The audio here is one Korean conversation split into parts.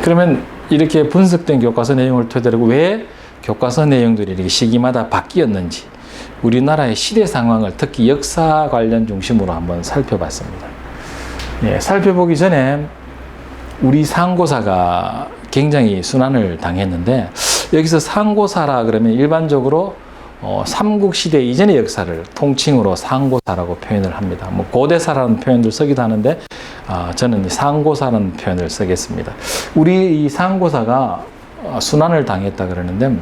그러면 이렇게 분석된 교과서 내용을 토대로 왜 교과서 내용들이 이렇게 시기마다 바뀌었는지 우리나라의 시대 상황을 특히 역사 관련 중심으로 한번 살펴봤습니다. 예, 살펴보기 전에 우리 상고사가 굉장히 순환을 당했는데 여기서 상고사라 그러면 일반적으로 삼국시대 이전의 역사를 통칭으로 상고사라고 표현을 합니다. 뭐 고대사라는 표현도 쓰기도 하는데 저는 상고사라는 표현을 쓰겠습니다. 우리 이 상고사가 순환을 당했다 그러는데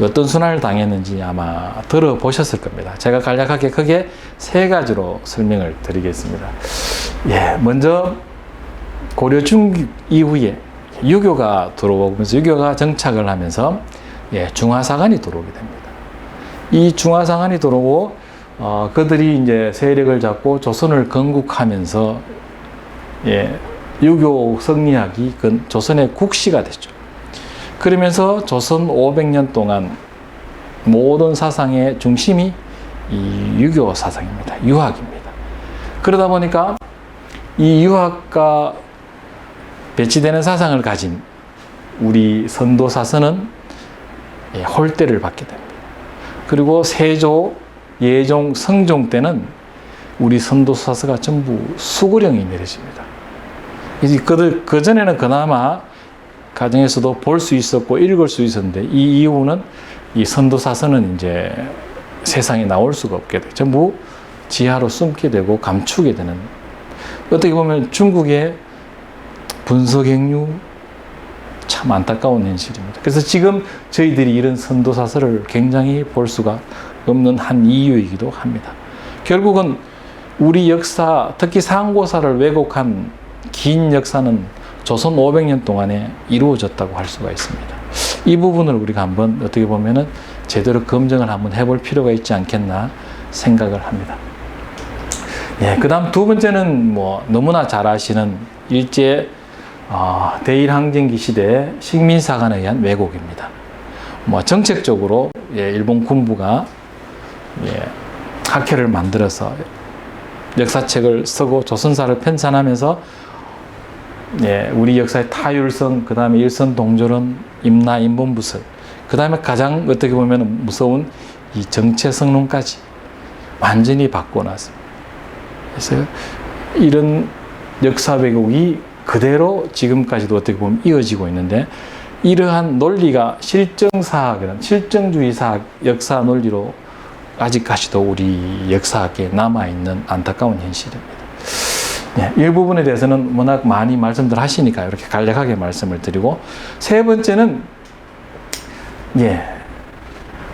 어떤 순환을 당했는지 아마 들어보셨을 겁니다. 제가 간략하게 크게 세 가지로 설명을 드리겠습니다. 예, 먼저 고려 중국 이후에 유교가 들어오면서 유교가 정착을 하면서 중화사관이 들어오게 됩니다. 이 중화사관이 들어오고 그들이 이제 세력을 잡고 조선을 건국하면서 유교 성리학이 조선의 국시가 됐죠. 그러면서 조선 500년 동안 모든 사상의 중심이 이 유교 사상입니다. 유학입니다. 그러다 보니까 이 유학과 배치되는 사상을 가진 우리 선도사서는 홀대를 받게 됩니다. 그리고 세조, 예종, 성종 때는 우리 선도사서가 전부 수구령이 내려집니다. 그전에는 그나마 가정에서도 볼 수 있었고 읽을 수 있었는데 이 이후는 이 선도사서는 이제 세상에 나올 수가 없게 돼요. 전부 지하로 숨게 되고 감추게 되는, 어떻게 보면 중국의 분서갱류 참 안타까운 현실입니다. 그래서 지금 저희들이 이런 선도사서를 굉장히 볼 수가 없는 한 이유이기도 합니다. 결국은 우리 역사, 특히 상고사를 왜곡한 긴 역사는 조선 500년 동안에 이루어졌다고 할 수가 있습니다. 이 부분을 우리가 한번 어떻게 보면은 제대로 검증을 한번 해볼 필요가 있지 않겠나 생각을 합니다. 예, 그 다음 두 번째는 뭐 너무나 잘 아시는 일제 대일항쟁기 시대의 식민사관에 의한 왜곡입니다. 뭐 정책적으로 일본 군부가 학회를 만들어서 역사책을 쓰고 조선사를 편찬하면서 우리 역사의 타율성, 그 다음에 일선동조론, 임나, 인본부설, 그 다음에 가장 어떻게 보면 무서운 이 정체성론까지 완전히 바꿔놨습니다. 그래서 이런 역사 왜곡이 그대로 지금까지도 어떻게 보면 이어지고 있는데, 이러한 논리가 실정사학이란 실정주의사학 역사 논리로 아직까지도 우리 역사학에 남아있는 안타까운 현실입니다. 이 부분에 대해서는 워낙 많이 말씀들 하시니까 이렇게 간략하게 말씀을 드리고, 세 번째는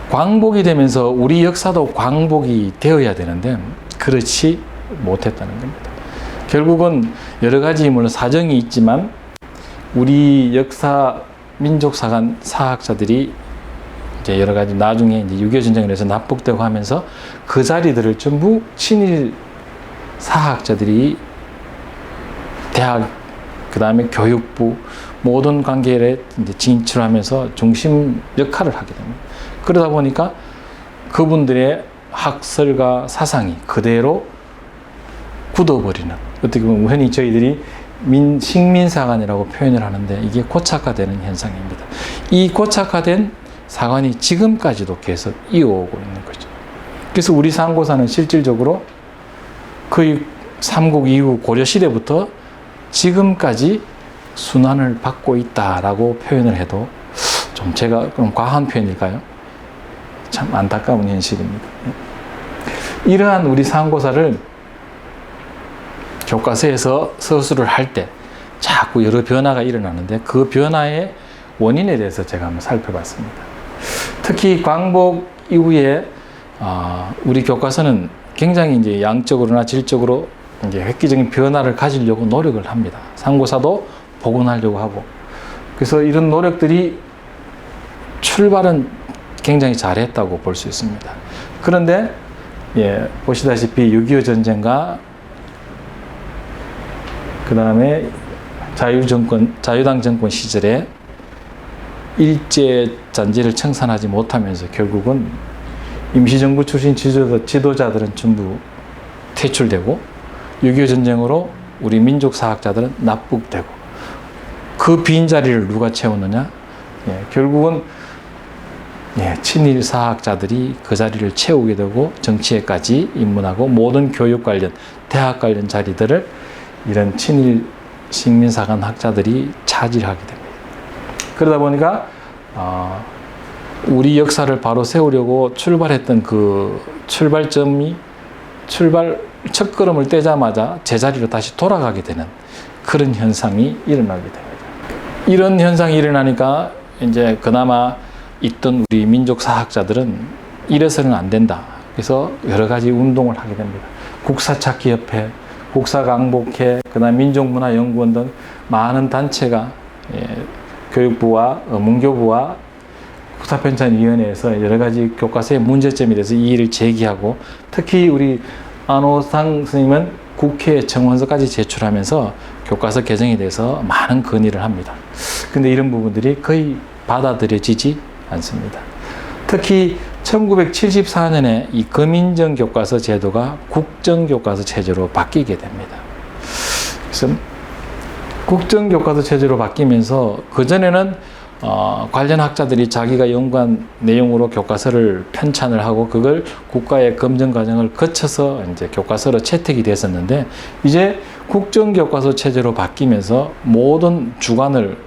광복이 되면서 우리 역사도 광복이 되어야 되는데 그렇지 못했다는 겁니다. 결국은 여러 가지 물론 사정이 있지만 우리 역사 민족사관 사학자들이 이제 여러 가지 나중에 이제 6.25 전쟁을 해서 납북되고 하면서 그 자리들을 전부 친일 사학자들이 대학, 그 다음에 교육부 모든 관계에 이제 진출하면서 중심 역할을 하게 됩니다. 그러다 보니까 그분들의 학설과 사상이 그대로 굳어버리는, 어떻게 보면 흔히 저희들이 식민사관이라고 표현을 하는데 이게 고착화되는 현상입니다. 이 고착화된 사관이 지금까지도 계속 이어오고 있는 거죠. 그래서 우리 상고사는 실질적으로 거의 삼국 이후 고려시대부터 지금까지 순환을 받고 있다라고 표현을 해도 좀 제가 그럼 과한 표현일까요? 참 안타까운 현실입니다. 이러한 우리 상고사를 교과서에서 서술을 할 때 자꾸 여러 변화가 일어나는데 그 변화의 원인에 대해서 제가 한번 살펴봤습니다. 특히 광복 이후에 우리 교과서는 굉장히 이제 양적으로나 질적으로 이제 획기적인 변화를 가지려고 노력을 합니다. 상고사도 복원하려고 하고. 그래서 이런 노력들이 출발은 굉장히 잘했다고 볼 수 있습니다. 그런데 보시다시피 6.25 전쟁과 그 다음에 자유당 정권 시절에 일제 잔재를 청산하지 못하면서 결국은 임시정부 출신 지도자들은 전부 퇴출되고 6.25 전쟁으로 우리 민족사학자들은 납북되고, 그 빈자리를 누가 채웠느냐? 결국은 친일 사학자들이 그 자리를 채우게 되고 정치에까지 입문하고 모든 교육 관련, 대학 관련 자리들을 이런 친일 식민사관 학자들이 차지하게 됩니다. 그러다 보니까 우리 역사를 바로 세우려고 출발했던 그 출발점이 첫걸음을 떼자마자 제자리로 다시 돌아가게 되는 그런 현상이 일어나게 됩니다. 이런 현상이 일어나니까 이제 그나마 있던 우리 민족사학자들은 이래서는 안 된다. 그래서 여러 가지 운동을 하게 됩니다. 국사찾기협회, 국사강복회, 그다음 민족문화연구원 등 많은 단체가 교육부와 문교부와 국사편찬위원회에서 여러 가지 교과서의 문제점에 대해서 이의를 제기하고, 특히 우리 안호상 스님은 국회에 청원서까지 제출하면서 교과서 개정에 대해서 많은 건의를 합니다. 근데 이런 부분들이 거의 받아들여지지 않습니다. 특히 1974년에 이 금인정 교과서 제도가 국정교과서 체제로 바뀌게 됩니다. 그래서 국정교과서 체제로 바뀌면서 그전에는 관련 학자들이 자기가 연구한 내용으로 교과서를 편찬을 하고 그걸 국가의 검증 과정을 거쳐서 이제 교과서로 채택이 됐었는데, 이제 국정교과서 체제로 바뀌면서 모든 주관을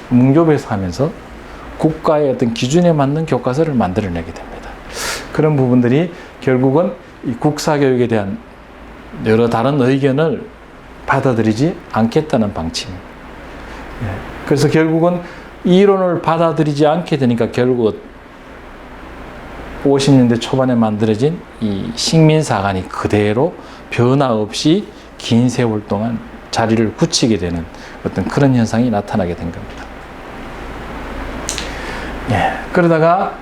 문교부에서 하면서 국가의 어떤 기준에 맞는 교과서를 만들어내게 됩니다. 그런 부분들이 결국은 이 국사교육에 대한 여러 다른 의견을 받아들이지 않겠다는 방침입니다. 그래서 결국은 이론을 받아들이지 않게 되니까 결국 50년대 초반에 만들어진 이 식민사관이 그대로 변화 없이 긴 세월 동안 자리를 굳히게 되는 어떤 그런 현상이 나타나게 된 겁니다. 그러다가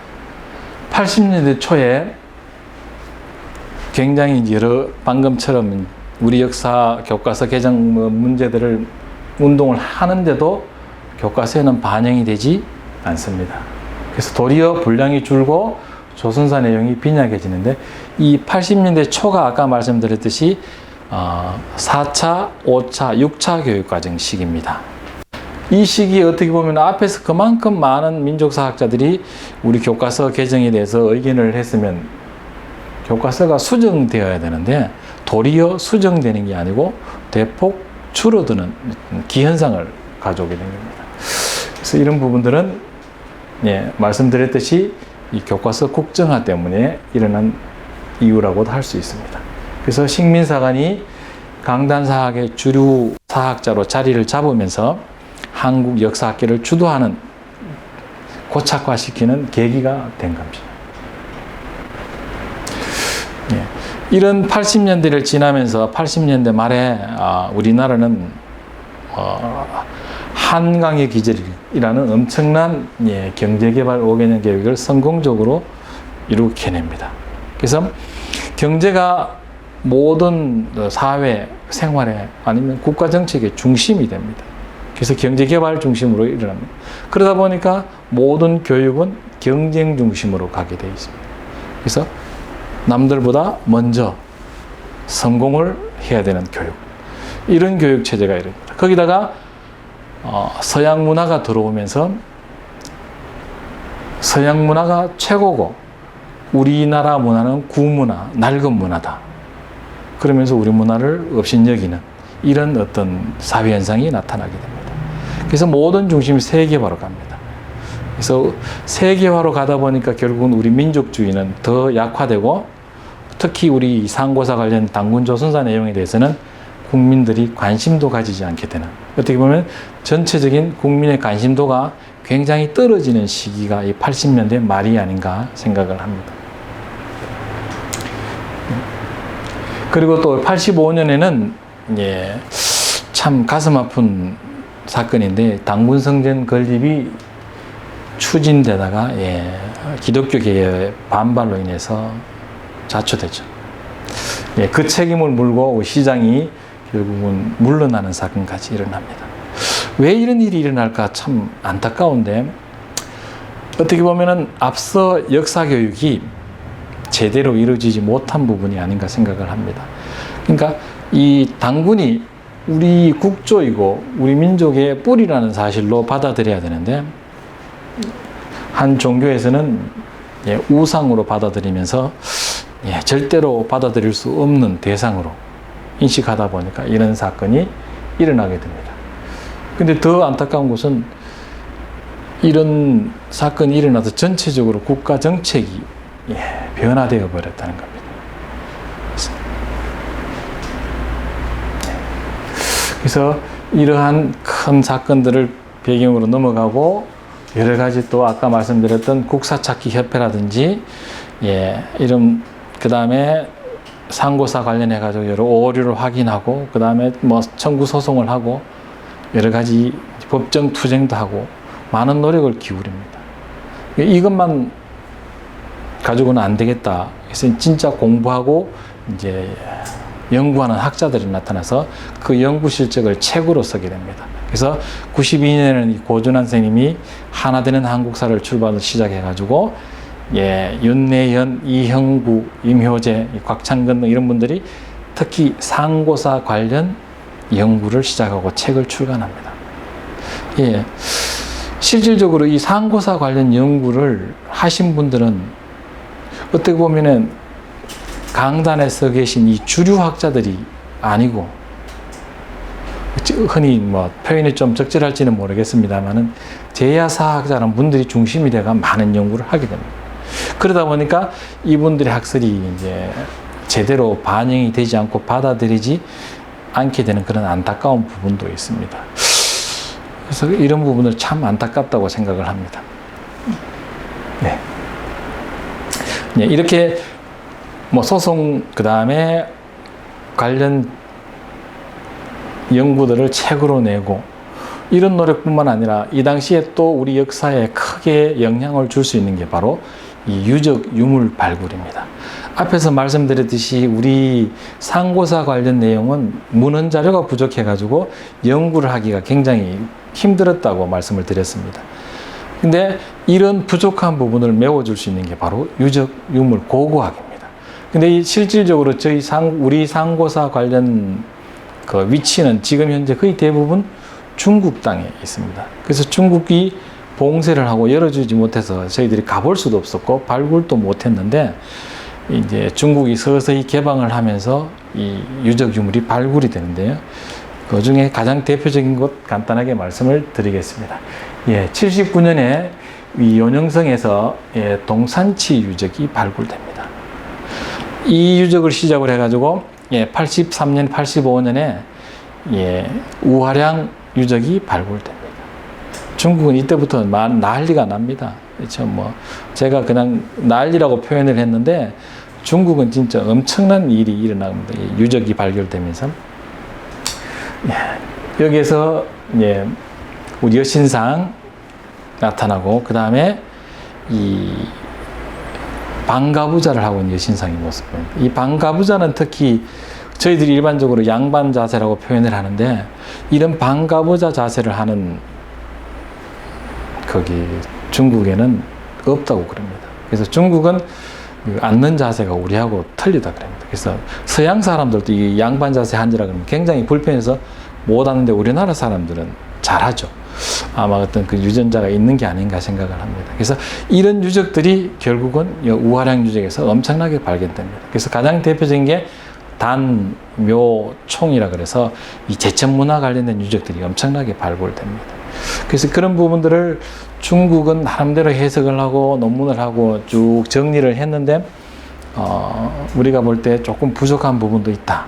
80년대 초에 굉장히 여러 방금처럼 우리 역사 교과서 개정 문제들을 운동을 하는데도 교과서에는 반영이 되지 않습니다. 그래서 도리어 분량이 줄고 조선사 내용이 빈약해지는데, 이 80년대 초가 아까 말씀드렸듯이 4차, 5차, 6차 교육과정 시기입니다. 이 시기에 어떻게 보면 앞에서 그만큼 많은 민족사학자들이 우리 교과서 개정에 대해서 의견을 했으면 교과서가 수정되어야 되는데, 도리어 수정되는 게 아니고 대폭 줄어드는 기현상을 가져오게 된 겁니다. 그래서 이런 부분들은 말씀드렸듯이 이 교과서 국정화 때문에 일어난 이유라고도 할 수 있습니다. 그래서 식민사관이 강단사학의 주류 사학자로 자리를 잡으면서 한국 역사학계를 주도하는, 고착화시키는 계기가 된 겁니다. 이런 80년대를 지나면서 80년대 말에 우리나라는 한강의 기절이라는 엄청난 경제개발 5개년 계획을 성공적으로 이루게냅니다. 그래서 경제가 모든 사회 생활에 아니면 국가 정책의 중심이 됩니다. 그래서 경제개발 중심으로 일어납니다. 그러다 보니까 모든 교육은 경쟁 중심으로 가게 되어 있습니다. 그래서 남들보다 먼저 성공을 해야 되는 교육, 이런 교육 체제가 이릅니다. 거기다가 서양 문화가 들어오면서 서양 문화가 최고고 우리나라 문화는 구문화, 낡은 문화다. 그러면서 우리 문화를 업신여기는 이런 어떤 사회 현상이 나타나게 됩니다. 그래서 모든 중심이 세계화로 갑니다. 그래서 세계화로 가다 보니까 결국은 우리 민족주의는 더 약화되고, 특히 우리 상고사 관련 당군조선사 내용에 대해서는 국민들이 관심도 가지지 않게 되는, 어떻게 보면 전체적인 국민의 관심도가 굉장히 떨어지는 시기가 이 80년대 말이 아닌가 생각을 합니다. 그리고 또 85년에는 참 가슴 아픈 사건인데, 당군성전 건립이 추진되다가 기독교계의 반발로 인해서 자초되죠. 그 책임을 물고 시장이 결국은 물러나는 사건까지 일어납니다. 왜 이런 일이 일어날까 참 안타까운데, 어떻게 보면은 앞서 역사 교육이 제대로 이루어지지 못한 부분이 아닌가 생각을 합니다. 그러니까 이 당군이 우리 국조이고 우리 민족의 뿌리라는 사실로 받아들여야 되는데 한 종교에서는 우상으로 받아들이면서 절대로 받아들일 수 없는 대상으로 인식하다 보니까 이런 사건이 일어나게 됩니다. 근데 더 안타까운 것은 이런 사건이 일어나서 전체적으로 국가 정책이 변화되어 버렸다는 겁니다. 그래서 이러한 큰 사건들을 배경으로 넘어가고 여러 가지 또 아까 말씀드렸던 국사찾기 협회라든지 이런 그 다음에 상고사 관련해 가지고 여러 오류를 확인하고 그 다음에 뭐 청구 소송을 하고 여러 가지 법정 투쟁도 하고 많은 노력을 기울입니다. 이것만 가지고는 안 되겠다. 그래서 진짜 공부하고 이제 연구하는 학자들이 나타나서 그 연구 실적을 책으로 쓰게 됩니다. 그래서 92년에는 고준환 선생님이 하나 되는 한국사를 출판을 시작해가지고 윤내현, 이형구, 임효재, 곽창근 이런 분들이 특히 상고사 관련 연구를 시작하고 책을 출간합니다. 실질적으로 이 상고사 관련 연구를 하신 분들은 어떻게 보면은 강단에 서 계신 이 주류 학자들이 아니고 흔히 뭐 표현이 좀 적절할지는 모르겠습니다만은 제야사학자라는 분들이 중심이 돼가 많은 연구를 하게 됩니다. 그러다 보니까 이분들의 학설이 이제 제대로 반영이 되지 않고 받아들이지 않게 되는 그런 안타까운 부분도 있습니다. 그래서 이런 부분을 참 안타깝다고 생각을 합니다. 이렇게 뭐 소송 그 다음에 관련 연구들을 책으로 내고 이런 노력뿐만 아니라 이 당시에 또 우리 역사에 크게 영향을 줄 수 있는 게 바로 이 유적 유물 발굴입니다. 앞에서 말씀드렸듯이 우리 상고사 관련 내용은 문헌 자료가 부족해 가지고 연구를 하기가 굉장히 힘들었다고 말씀을 드렸습니다. 근데 이런 부족한 부분을 메워줄 수 있는 게 바로 유적 유물 고고학입니다. 근데 실질적으로 우리 상고사 관련 그 위치는 지금 현재 거의 대부분 중국 땅에 있습니다. 그래서 중국이 봉쇄를 하고 열어주지 못해서 저희들이 가볼 수도 없었고 발굴도 못했는데 이제 중국이 서서히 개방을 하면서 이 유적 유물이 발굴이 되는데요. 그 중에 가장 대표적인 곳 간단하게 말씀을 드리겠습니다. 79년에 이 연영성에서 동산치 유적이 발굴됩니다. 이 유적을 시작을 해가지고 83년, 85년에 우화량 유적이 발굴됩니다. 중국은 이때부터 난리가 납니다. 그렇죠? 뭐 제가 그냥 난리라고 표현을 했는데 중국은 진짜 엄청난 일이 일어납니다. 유적이 발견되면서 여기에서 우리 여신상 나타나고 그 다음에 이 방가부자를 하고 있는 여신상의 모습입니다. 이 방가부자는 특히 저희들이 일반적으로 양반 자세라고 표현을 하는데 이런 방가부자 자세를 하는 거기 중국에는 없다고 그럽니다. 그래서 중국은 앉는 자세가 우리하고 틀리다 그럽니다. 그래서 서양 사람들도 이 양반 자세 앉으라 그러면 굉장히 불편해서 못 앉는데 우리나라 사람들은 잘하죠. 아마 어떤 그 유전자가 있는 게 아닌가 생각을 합니다. 그래서 이런 유적들이 결국은 우화량 유적에서 엄청나게 발견됩니다. 그래서 가장 대표적인 게 단묘총이라 그래서 이 제천 문화 관련된 유적들이 엄청나게 발굴됩니다. 그래서 그런 부분들을 중국은 나름대로 해석을 하고 논문을 하고 쭉 정리를 했는데 우리가 볼 때 조금 부족한 부분도 있다.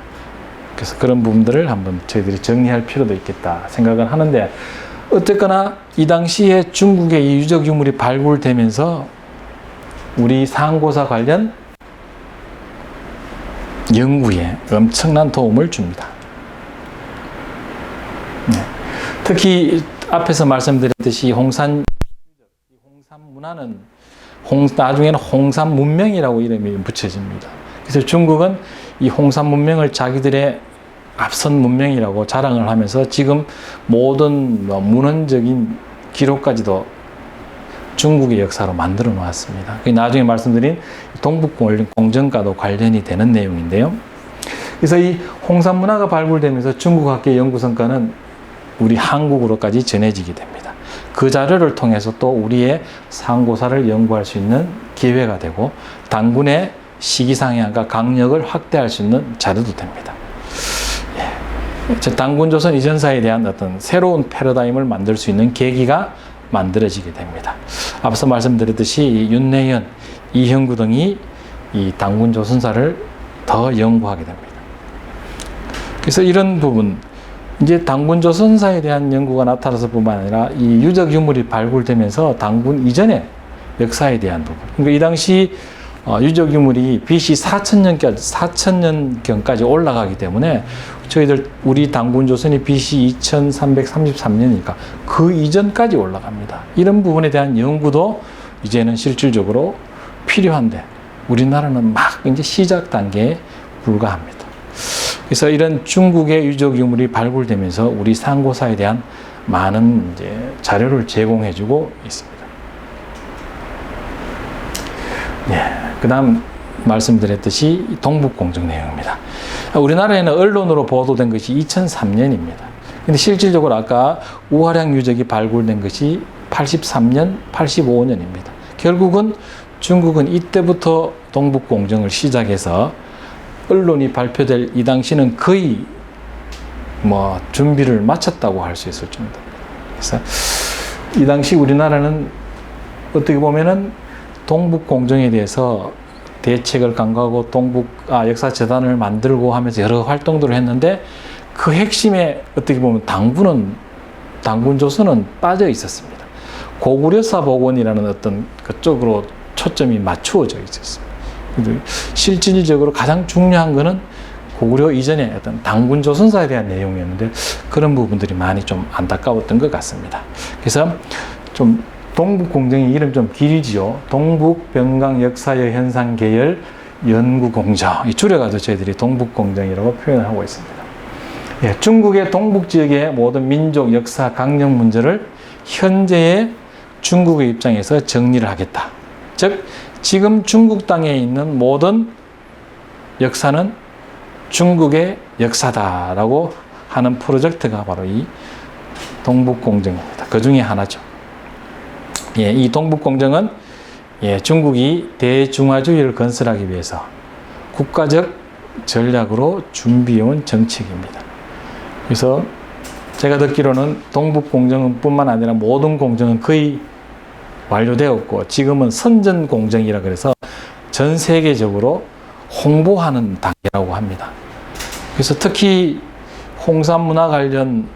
그래서 그런 부분들을 한번 저희들이 정리할 필요도 있겠다 생각을 하는데 어쨌거나 이 당시에 중국의 이 유적 유물이 발굴되면서 우리 상고사 관련 연구에 엄청난 도움을 줍니다. 특히 앞에서 말씀드렸듯이 홍산 문화는 나중에는 홍산 문명이라고 이름이 붙여집니다. 그래서 중국은 이 홍산 문명을 자기들의 앞선 문명이라고 자랑을 하면서 지금 모든 문헌적인 기록까지도 중국의 역사로 만들어 놓았습니다. 나중에 말씀드린 동북공정과도 관련이 되는 내용인데요. 그래서 이 홍산 문화가 발굴되면서 중국학계 연구 성과는 우리 한국으로까지 전해지게 됩니다. 그 자료를 통해서 또 우리의 상고사를 연구할 수 있는 기회가 되고 당군의 시기상향과 강력을 확대할 수 있는 자료도 됩니다. 당군 조선 이전사에 대한 어떤 새로운 패러다임을 만들 수 있는 계기가 만들어지게 됩니다. 앞서 말씀드렸듯이 윤내현, 이형구 등이 이 당군 조선사를 더 연구하게 됩니다. 그래서 이런 부분, 이제 당군 조선사에 대한 연구가 나타나서 뿐만 아니라 이 유적 유물이 발굴되면서 당군 이전의 역사에 대한 부분. 그러니까 이 당시 유적 유물이 BC 4000년경까지 올라가기 때문에 우리 당군 조선이 BC 2333년이니까 그 이전까지 올라갑니다. 이런 부분에 대한 연구도 이제는 실질적으로 필요한데 우리나라는 막 이제 시작 단계에 불과합니다. 그래서 이런 중국의 유적 유물이 발굴되면서 우리 상고사에 대한 많은 이제 자료를 제공해주고 있습니다. 그다음 말씀드렸듯이 동북공정 내용입니다. 우리나라에는 언론으로 보도된 것이 2003년입니다. 근데 실질적으로 아까 우화량 유적이 발굴된 것이 83년, 85년입니다. 결국은 중국은 이때부터 동북공정을 시작해서 언론이 발표될 이 당시는 거의 준비를 마쳤다고 할 수 있을 정도입니다. 그래서 이 당시 우리나라는 어떻게 보면은 동북공정에 대해서 대책을 강구하고 역사재단을 만들고 하면서 여러 활동들을 했는데 그 핵심에 어떻게 보면 당군 조선은 빠져 있었습니다. 고구려사 복원이라는 어떤 그쪽으로 초점이 맞추어져 있었습니다. 실질적으로 가장 중요한 것은 고구려 이전의 어떤 당군 조선사에 대한 내용이었는데 그런 부분들이 많이 좀 안타까웠던 것 같습니다. 그래서 좀 동북공정의 이름 좀 길이지요. 동북변강 역사여 현상계열 연구공정. 이 줄여가지고 저희들이 동북공정이라고 표현을 하고 있습니다. 중국의 동북지역의 모든 민족 역사 강령 문제를 현재의 중국의 입장에서 정리를 하겠다. 즉 지금 중국 땅에 있는 모든 역사는 중국의 역사다라고 하는 프로젝트가 바로 이 동북공정입니다. 그 중에 하나죠. 이 동북공정은 중국이 대중화주의를 건설하기 위해서 국가적 전략으로 준비해온 정책입니다. 그래서 제가 듣기로는 동북공정은 뿐만 아니라 모든 공정은 거의 완료되었고 지금은 선전공정이라 그래서 전 세계적으로 홍보하는 단계라고 합니다. 그래서 특히 홍산문화 관련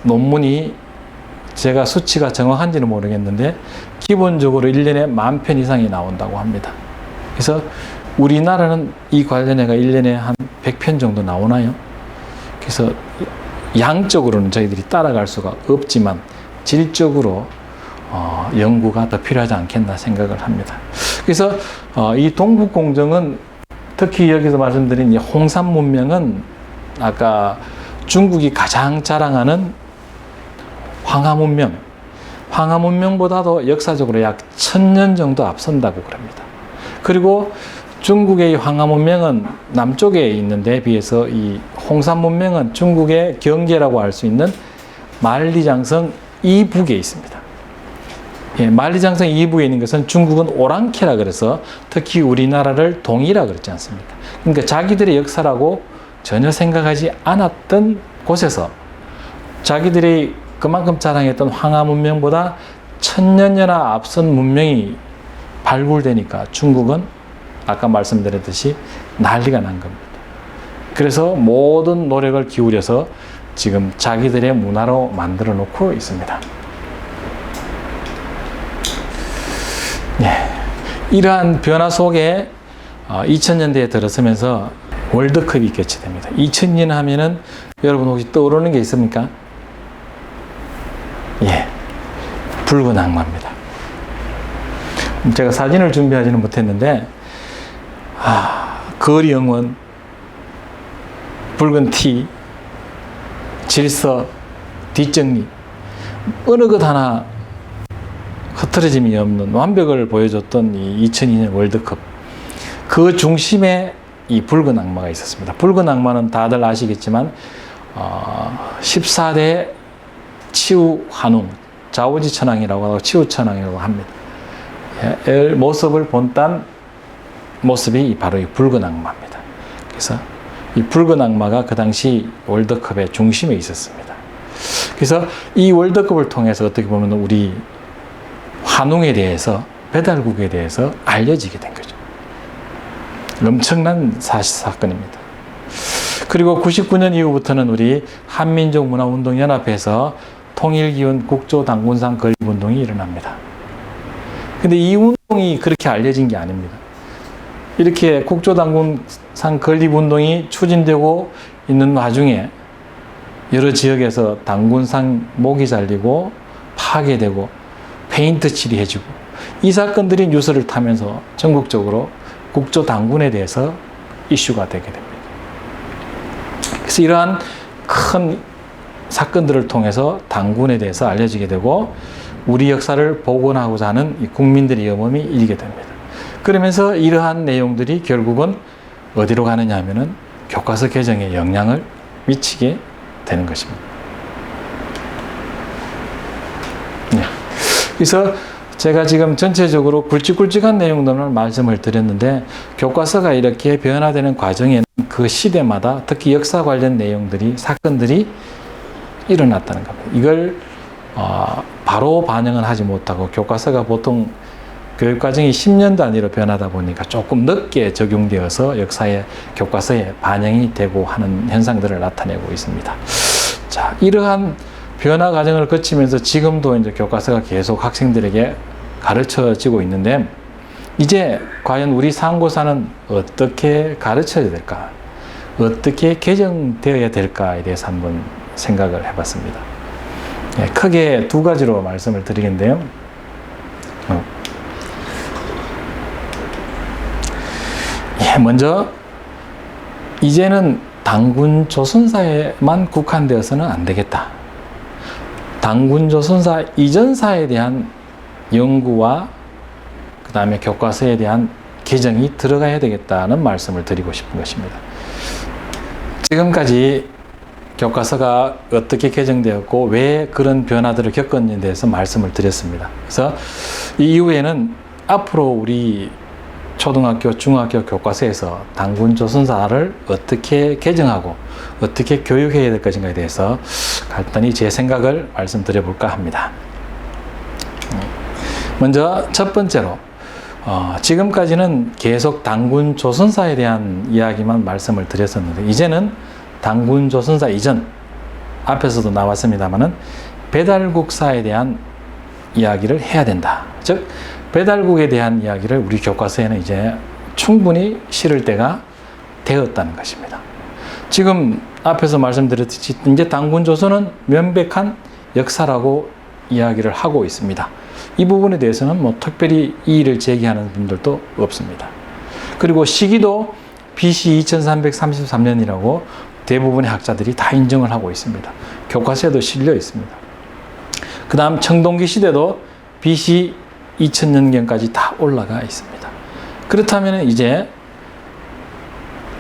논문이 제가 수치가 정확한지는 모르겠는데 기본적으로 1년에 10,000편 이상이 나온다고 합니다. 그래서 우리나라는 이 관련해가 1년에 한 100편 정도 나오나요? 그래서 양적으로는 저희들이 따라갈 수가 없지만 질적으로 연구가 더 필요하지 않겠나 생각을 합니다. 그래서 이 동북공정은 특히 여기서 말씀드린 이 홍산 문명은 아까 중국이 가장 자랑하는 황하 문명보다도 역사적으로 약 1000년 정도 앞선다고 그럽니다. 그리고 중국의 황하 문명은 남쪽에 있는 데 비해서 이 홍산 문명은 중국의 경계라고 할 수 있는 만리장성 이북에 있습니다. 만리장성 이북에 있는 것은 중국은 오랑캐라 그래서 특히 우리나라를 동이라 그랬지 않습니까? 그러니까 자기들의 역사라고 전혀 생각하지 않았던 곳에서 자기들이 그만큼 자랑했던 황하 문명보다 1000년여나 앞선 문명이 발굴되니까 중국은 아까 말씀드렸듯이 난리가 난 겁니다. 그래서 모든 노력을 기울여서 지금 자기들의 문화로 만들어 놓고 있습니다. 이러한 변화 속에 2000년대에 들어서면서 월드컵이 개최됩니다. 2000년 하면은 여러분 혹시 떠오르는 게 있습니까? 붉은 악마입니다. 제가 사진을 준비하지는 못했는데 거리 영원, 붉은 티, 질서, 뒷정리 어느 것 하나 흐트러짐이 없는 완벽을 보여줬던 이 2002년 월드컵 그 중심에 이 붉은 악마가 있었습니다. 붉은 악마는 다들 아시겠지만 14대 치우 환웅, 좌우지천왕이라고 하고 치우천왕이라고 합니다. 모습을 본딴 모습이 바로 이 붉은 악마입니다. 그래서 이 붉은 악마가 그 당시 월드컵의 중심에 있었습니다. 그래서 이 월드컵을 통해서 어떻게 보면 우리 환웅에 대해서, 배달국에 대해서 알려지게 된 거죠. 엄청난 사건입니다. 그리고 99년 이후부터는 우리 한민족문화운동연합에서 통일기운 국조당군상 건립운동이 일어납니다. 근데 이 운동이 그렇게 알려진 게 아닙니다. 이렇게 국조당군상 건립운동이 추진되고 있는 와중에 여러 지역에서 당군상 목이 잘리고 파괴되고 페인트 칠이해지고 이 사건들이 뉴스를 타면서 전국적으로 국조당군에 대해서 이슈가 되게 됩니다. 그래서 이러한 큰 사건들을 통해서 당군에 대해서 알려지게 되고 우리 역사를 복원하고자 하는 이 국민들의 염원이 일게 됩니다. 그러면서 이러한 내용들이 결국은 어디로 가느냐 하면은 교과서 개정에 영향을 미치게 되는 것입니다. 네. 그래서 제가 지금 전체적으로 굵직굵직한 내용들을 말씀을 드렸는데 교과서가 이렇게 변화되는 과정에는 그 시대마다 특히 역사 관련 내용들이, 사건들이 일어났다는 겁니다. 이걸 바로 반영은 하지 못하고 교과서가 보통 교육과정이 10년 단위로 변하다 보니까 조금 늦게 적용되어서 역사의 교과서에 반영이 되고 하는 현상들을 나타내고 있습니다. 자, 이러한 변화 과정을 거치면서 지금도 이제 교과서가 계속 학생들에게 가르쳐지고 있는데 이제 과연 우리 상고사는 어떻게 가르쳐야 될까? 어떻게 개정되어야 될까에 대해서 한번 생각을 해봤습니다. 네, 크게 두 가지로 말씀을 드리겠는데요. 먼저 이제는 당군 조선사에만 국한되어서는 안 되겠다. 당군 조선사 이전사에 대한 연구와 그 다음에 교과서에 대한 개정이 들어가야 되겠다는 말씀을 드리고 싶은 것입니다. 지금까지 교과서가 어떻게 개정되었고 왜 그런 변화들을 겪었는지에 대해서 말씀을 드렸습니다. 그래서 이 이후에는 앞으로 우리 초등학교, 중학교 교과서에서 당군 조선사를 어떻게 개정하고 어떻게 교육해야 될 것인가에 대해서 간단히 제 생각을 말씀드려 볼까 합니다. 먼저 첫 번째로 지금까지는 계속 당군 조선사에 대한 이야기만 말씀을 드렸었는데 이제는 당군 조선사 이전, 앞에서도 나왔습니다만은 배달국사에 대한 이야기를 해야 된다. 즉 배달국에 대한 이야기를 우리 교과서에는 이제 충분히 실을 때가 되었다는 것입니다. 지금 앞에서 말씀드렸듯이 이제 당군 조선은 명백한 역사라고 이야기를 하고 있습니다. 이 부분에 대해서는 뭐 특별히 이의를 제기하는 분들도 없습니다. 그리고 시기도 BC 2333년이라고 대부분의 학자들이 다 인정을 하고 있습니다. 교과서에도 실려 있습니다. 그 다음 청동기 시대도 BC 2000년경까지 다 올라가 있습니다. 그렇다면 이제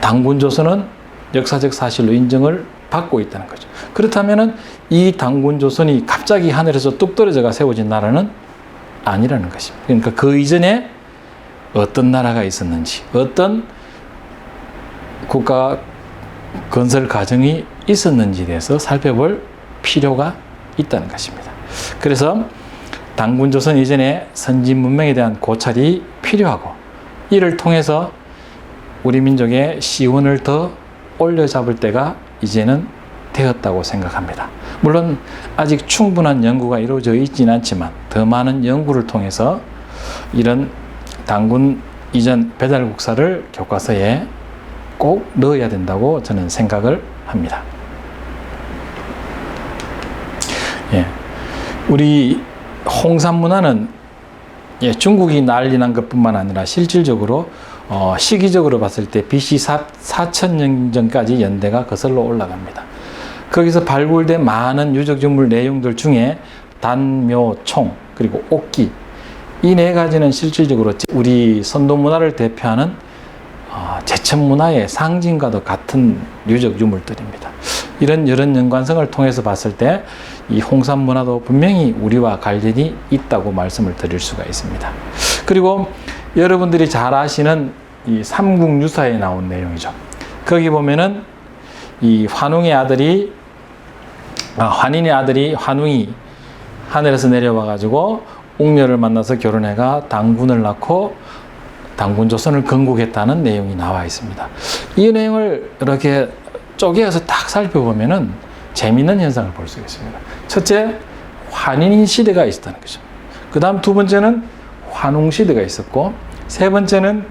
당군조선은 역사적 사실로 인정을 받고 있다는 거죠. 그렇다면 이 당군조선이 갑자기 하늘에서 뚝 떨어져가 세워진 나라는 아니라는 것입니다. 그러니까 그 이전에 어떤 나라가 있었는지, 어떤 국가 건설 과정이 있었는지에 대해서 살펴볼 필요가 있다는 것입니다. 그래서 당군조선 이전에 선진 문명에 대한 고찰이 필요하고 이를 통해서 우리 민족의 시운을 더 올려잡을 때가 이제는 되었다고 생각합니다. 물론 아직 충분한 연구가 이루어져 있지는 않지만 더 많은 연구를 통해서 이런 당군 이전 배달국사를 교과서에 꼭 넣어야 된다고 저는 생각을 합니다. 예, 우리 홍산 문화는 중국이 난리 난 것뿐만 아니라 실질적으로 시기적으로 봤을 때 BC 4000년 전까지 연대가 거슬러 올라갑니다. 거기서 발굴된 많은 유적지물 내용들 중에 단묘, 총, 그리고 옥기 이 네 가지는 실질적으로 우리 선도 문화를 대표하는 제천 문화의 상징과도 같은 유적 유물들입니다. 이런 연관성을 통해서 봤을 때 이 홍산 문화도 분명히 우리와 관련이 있다고 말씀을 드릴 수가 있습니다. 그리고 여러분들이 잘 아시는 이 삼국유사에 나온 내용이죠. 거기 보면은 이 환웅의 아들이 환인의 아들이 환웅이 하늘에서 내려와 가지고 옥녀를 만나서 결혼해가 당군을 낳고 당군 조선을 건국했다는 내용이 나와 있습니다. 이 내용을 이렇게 쪼개서 딱 살펴보면은 재미있는 현상을 볼 수 있습니다. 첫째, 환인 시대가 있었다는 거죠. 그 다음 두 번째는 환웅 시대가 있었고, 세 번째는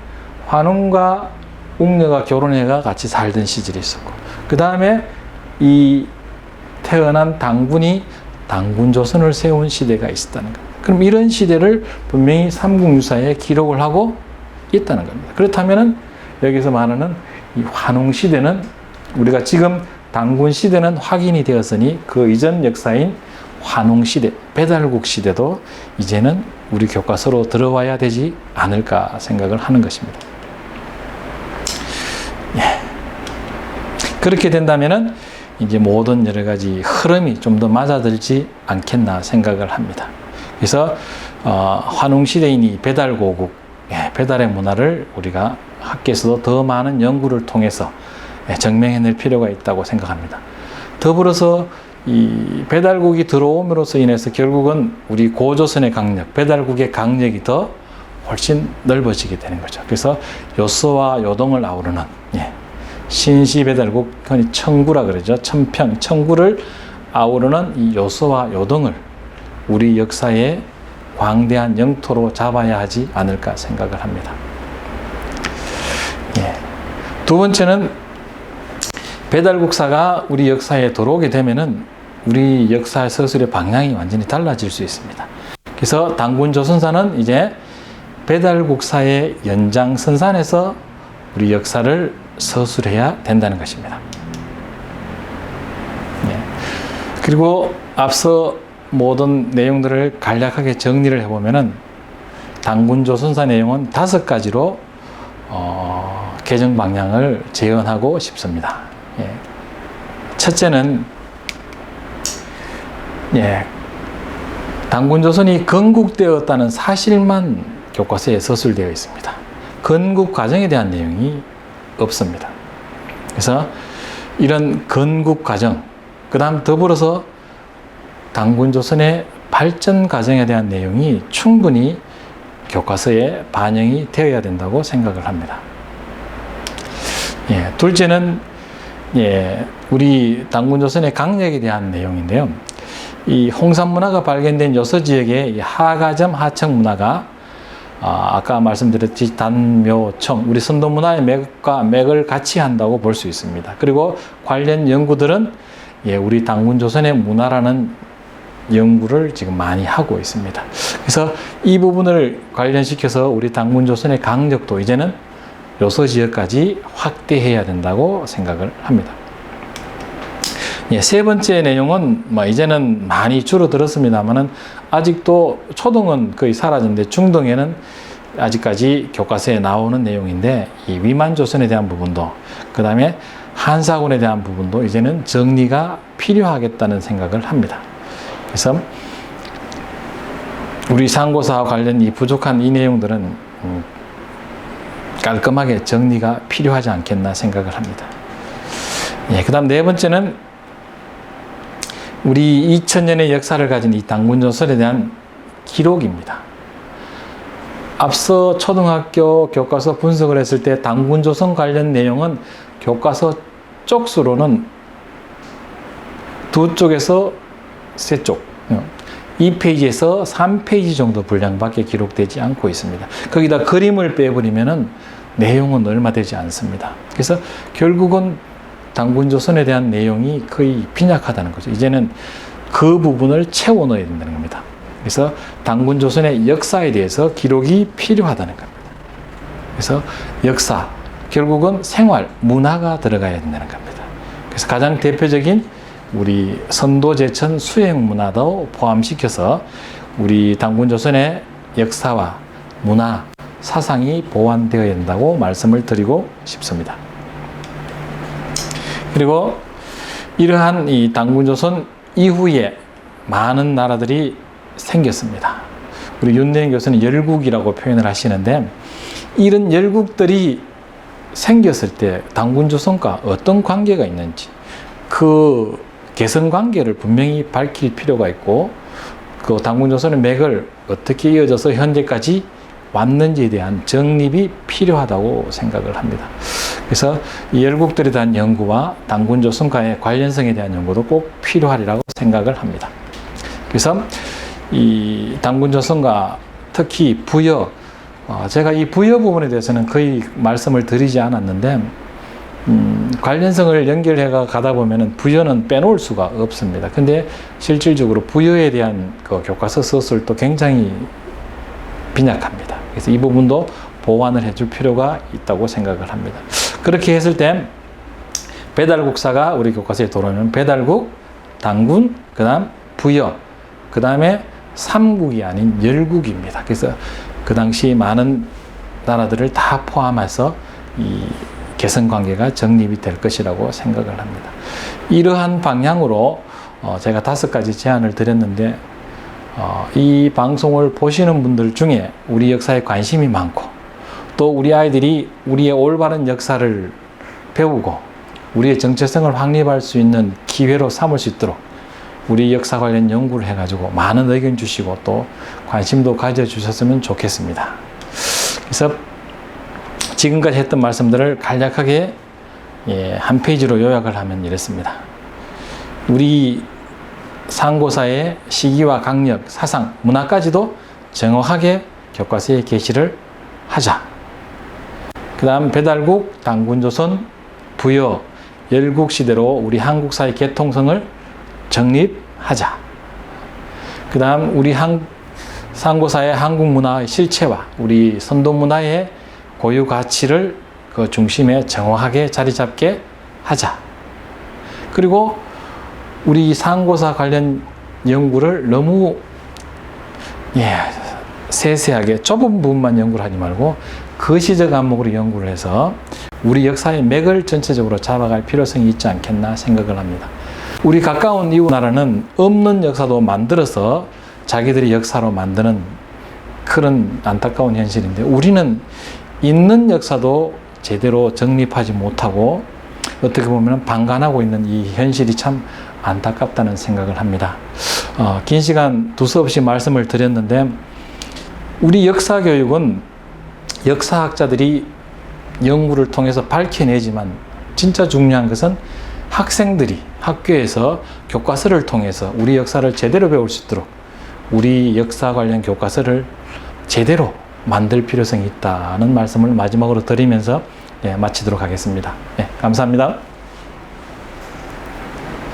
환웅과 옥녀가 결혼해가 같이 살던 시절이 있었고, 그 다음에 이 태어난 당군이 당군 조선을 세운 시대가 있었다는 겁니다. 그럼 이런 시대를 분명히 삼국유사에 기록을 하고 있다는 겁니다. 그렇다면은 여기서 말하는 이 환웅 시대는 우리가 지금 당군 시대는 확인이 되었으니 그 이전 역사인 환웅 시대, 배달국 시대도 이제는 우리 교과서로 들어와야 되지 않을까 생각을 하는 것입니다. 예. 그렇게 된다면은 이제 모든 여러 가지 흐름이 좀 더 맞아들지 않겠나 생각을 합니다. 그래서 환웅 시대인 이 배달고국, 배달의 문화를 우리가 학계에서도 더 많은 연구를 통해서 증명해낼 필요가 있다고 생각합니다. 더불어서 이 배달국이 들어옴으로써 인해서 결국은 우리 고조선의 강력, 배달국의 강력이 더 훨씬 넓어지게 되는 거죠. 그래서 요서와 요동을 아우르는 신시 배달국, 흔히 청구라 그러죠. 천평, 청구를 아우르는 이 요서와 요동을 우리 역사의 광대한 영토로 잡아야 하지 않을까 생각을 합니다. 두 번째는 배달국사가 우리 역사에 들어오게 되면은 우리 역사 서술의 방향이 완전히 달라질 수 있습니다. 그래서 당군 조선사는 이제 배달국사의 연장선상에서 우리 역사를 서술해야 된다는 것입니다. 그리고 앞서 모든 내용들을 간략하게 정리를 해보면은 당군 조선사 내용은 5가지로 개정 방향을 제언하고 싶습니다. 첫째는 당군 조선이 건국되었다는 사실만 교과서에 서술되어 있습니다. 건국 과정에 대한 내용이 없습니다. 그래서 이런 건국 과정, 그 다음 더불어서 당군 조선의 발전 과정에 대한 내용이 충분히 교과서에 반영이 되어야 된다고 생각을 합니다. 둘째는 우리 당군 조선의 강력에 대한 내용인데요. 이 홍산 문화가 발견된 요서 지역의 하가점 하청 문화가 아까 말씀드렸듯이 단묘청, 우리 선도 문화의 맥과 맥을 같이 한다고 볼 수 있습니다. 그리고 관련 연구들은 우리 당군 조선의 문화라는 연구를 지금 많이 하고 있습니다. 그래서 이 부분을 관련시켜서 우리 당군 조선의 강력도 이제는 요서 지역까지 확대해야 된다고 생각을 합니다. 세 번째 내용은 이제는 많이 줄어들었습니다만은 아직도 초동은 거의 사라졌는데 중동에는 아직까지 교과서에 나오는 내용인데 이 위만조선에 대한 부분도 그 다음에 한사군에 대한 부분도 이제는 정리가 필요하겠다는 생각을 합니다. 그래서 우리 상고사와 관련 이 부족한 이 내용들은 깔끔하게 정리가 필요하지 않겠나 생각을 합니다. 그 다음 네 번째는 우리 2000년의 역사를 가진 이 당군조선에 대한 기록입니다. 앞서 초등학교 교과서 분석을 했을 때 당군조선 관련 내용은 교과서 쪽수로는 2쪽에서 3쪽, 2페이지에서 3페이지 정도 분량밖에 기록되지 않고 있습니다. 거기다 그림을 빼버리면은 내용은 얼마 되지 않습니다. 그래서 결국은 당군조선에 대한 내용이 거의 빈약하다는 거죠. 이제는 그 부분을 채워 넣어야 된다는 겁니다. 그래서 당군조선의 역사에 대해서 기록이 필요하다는 겁니다. 그래서 역사, 결국은 생활, 문화가 들어가야 된다는 겁니다. 그래서 가장 대표적인 우리 선도제천 수행문화도 포함시켜서 우리 당군조선의 역사와 문화, 사상이 보완되어야 된다고 말씀을 드리고 싶습니다. 그리고 이러한 이 당군조선 이후에 많은 나라들이 생겼습니다. 우리 윤대현 교수는 열국이라고 표현을 하시는데, 이런 열국들이 생겼을 때 당군조선과 어떤 관계가 있는지, 그 개성관계를 분명히 밝힐 필요가 있고, 그 당군조선의 맥을 어떻게 이어져서 현재까지 왔는지에 대한 정립이 필요하다고 생각을 합니다. 그래서 이 열국들에 대한 연구와 당군조선과의 관련성에 대한 연구도 꼭 필요하리라고 생각을 합니다. 그래서 이 당군조선과 특히 부여, 제가 이 부여 부분에 대해서는 거의 말씀을 드리지 않았는데, 관련성을 연결해 가다 보면은 부여는 빼놓을 수가 없습니다. 근데 실질적으로 부여에 대한 그 교과서 서술도 굉장히 빈약합니다. 그래서 이 부분도 보완을 해줄 필요가 있다고 생각을 합니다. 그렇게 했을 때 배달국사가 우리 교과서에 들어오면 배달국, 당군, 그 다음 부여, 그 다음에 삼국이 아닌 열국입니다. 그래서 그 당시 많은 나라들을 다 포함해서 이 개성관계가 정립이 될 것이라고 생각을 합니다. 이러한 방향으로 제가 5가지 제안을 드렸는데, 이 방송을 보시는 분들 중에 우리 역사에 관심이 많고, 또 우리 아이들이 우리의 올바른 역사를 배우고 우리의 정체성을 확립할 수 있는 기회로 삼을 수 있도록 우리 역사 관련 연구를 해가지고 많은 의견 주시고 또 관심도 가져주셨으면 좋겠습니다. 그래서 지금까지 했던 말씀들을 간략하게 한 페이지로 요약을 하면 이렇습니다. 우리 상고사의 시기와 강력, 사상, 문화까지도 정확하게 교과서에 게시를 하자. 그 다음 배달국, 당군조선, 부여, 열국시대로 우리 한국사의 개통성을 정립하자. 그 다음 우리 상고사의 한국문화의 실체와 우리 선도문화의 고유 가치를 그 중심에 정확하게 자리 잡게 하자. 그리고 우리 상고사 관련 연구를 너무 세세하게 좁은 부분만 연구를 하지 말고 거시적 안목으로 연구를 해서 우리 역사의 맥을 전체적으로 잡아갈 필요성이 있지 않겠나 생각을 합니다. 우리 가까운 이웃 나라는 없는 역사도 만들어서 자기들이 역사로 만드는 그런 안타까운 현실인데, 우리는 있는 역사도 제대로 정립하지 못하고 어떻게 보면 방관하고 있는 이 현실이 참 안타깝다는 생각을 합니다. 긴 시간 두서없이 말씀을 드렸는데, 우리 역사 교육은 역사학자들이 연구를 통해서 밝혀내지만 진짜 중요한 것은 학생들이 학교에서 교과서를 통해서 우리 역사를 제대로 배울 수 있도록 우리 역사 관련 교과서를 제대로 만들 필요성이 있다는 말씀을 마지막으로 드리면서 마치도록 하겠습니다. 감사합니다.